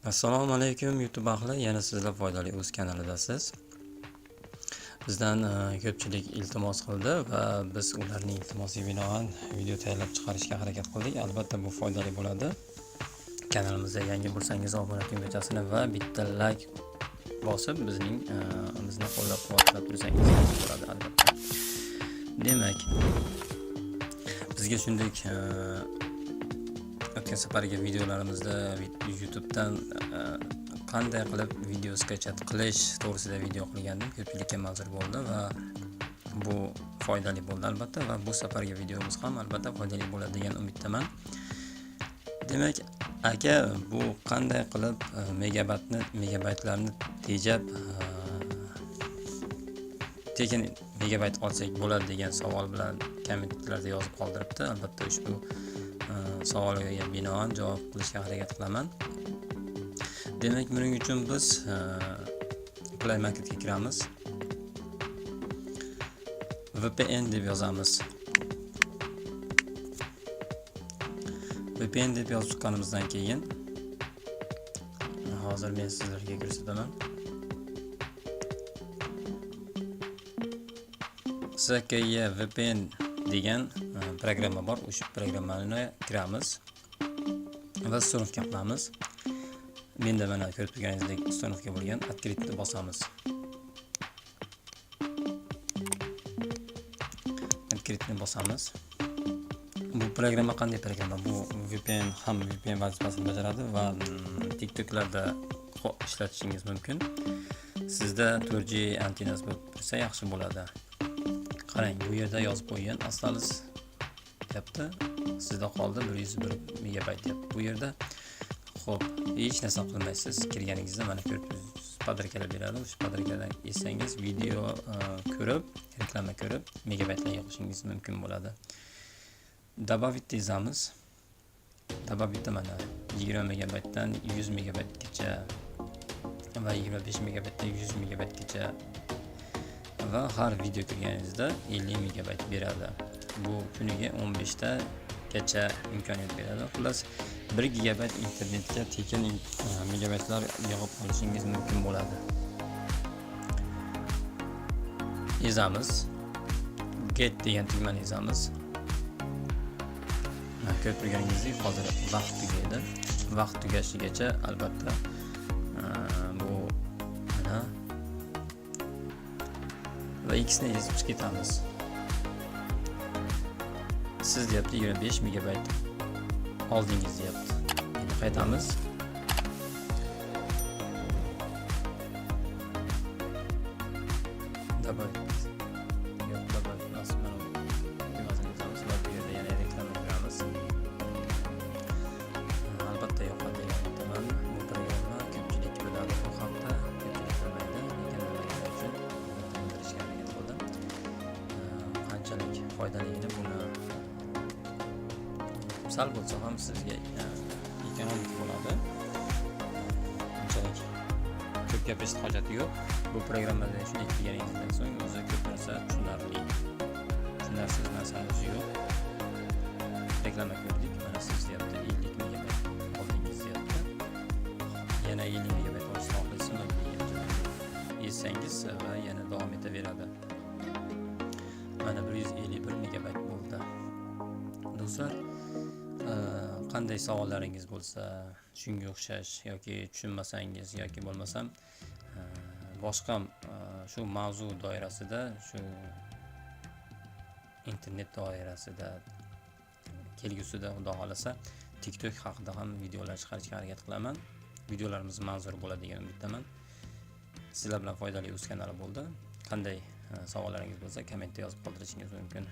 Assalomu alaykum YouTube ahli, yana sizlar foydali o'z kanalidasiz. Bizdan ko'pchilik iltimos qildi va biz ularning iltimosiga binoan video tayyorlab chiqarishga harakat qildik. Albatta bu foydali bo'ladi. Kanalimizga yangi bo'lsangiz obuna tugmachasini va bitta like bosib bizni qo'llab-quvvatlab tursangiz bo'ladi albatta. Demak, bizga shunday o'tgan safargi videolarimizda YouTubedan qanday qilib video sketchat qilish to'g'risida video qilgandim. Ko'pchilikka manzur bo'ldi va bu foydali bo'ldi albatta, va bu safargi videomiz ham albatta foydali bo'ladi degan umiddaman. Demak, aka, bu qanday qilib megabaytlarni tejab tekin megabayt olsak bo'ladi degan savol bilan kommentlarda yozib qoldiribdi. Albatta ushbu savoliga binoan javob qilishga harakat qilaman. Demak, buning uchun biz Play Marketga kiramiz. VPN deb yozamiz. VPN deb yozib chiqqanimizdan keyin hozir men sizlarga ko'rsataman. SKY VPN degan programma bor. O'sha programmani kiramiz va ustunovka qilamiz. Menda mana ko'rib turganingizdek ustunovka bo'lgan. Открытni bosamiz. Открытni bosamiz. Bu programma qanday programma? Bu VPN vazifasini bajaradi va TikToklarda ishlatishingiz mumkin. Sizda 4G antenasi bo'lib tursa yaxshi bo'ladi. Qarang, bu yerda yozib qo'ygan astalis deyapti. Sizda qoldi 101 megabayt deyapti. Bu yerda xo'p, hech narsa qilmaysiz. Kirganingizda mana ko'rib podrikalar beradi. O'sha podrikadan esangiz video ko'rib, reklama ko'rib megabaytlarga qo'shishingiz mumkin bo'ladi. Добавить deymiz. Добавить mana 20 megabaytdan 100 megabaytgacha va 25 megabaytdan 100 megabaytgacha va har video kirganingizda 50 megabayt beradi. Bu kuniga 15 gacha imkoniyat beradi. Xullas 1 gigabayt internetga tekin megabaytlar yig'ib olishingiz mumkin bo'ladi. Ezamiz. Get degan tugmani ezamiz. Ko'rib turganingizdek hozir vaqt tugaydi. Vaqt tugashigacha albatta bu mana va X ni ezib ketamiz. Siz deyapti 25 megabayt oldingiz deyapti. Endi qaytamiz. Albatta yoqadi degan umiddaman. Bu programma ko'pchilik biladi bu haqda, ko'pchilik bilmaydi, lekin bilmaganlar uchun bildirishga harakat qildim. Qanchalik foydaligini buni sal bo'lsa ham sizga ekonomik bo'ladi. Unchalik ko'p gapirishga hojati yo'q. Bu programmadan shunday kirganingizdan so'ng o'zi ko'p narsa tushunarli. Tushunarsiz narsangiz yo'q. Reklama ko'rdik. Mana siz deyapti 50 megabayt oldingiz deyapti. Yana 50 megabayt olishni xohlaysizmi deyapti. Ezsangiz va yana davom etaveradi. Mana 151 megabayt bo'ldi. Do'stlar, qanday savollaringiz bo'lsa, shunga o'xshash yoki tushunmasangiz yoki bo'lmasam boshqa shu mavzu doirasida, shu internet doirasida kelgusida xudo xolasa TikTok haqida ham videolar chiqarishga harakat qilaman. Videolarimiz manzur bo'ladi degan umiddaman. Sizlar bilan foydali o'z kanali bo'ldi. Qanday savollaringiz bo'lsa kommentda yozib qoldirishingiz mumkin.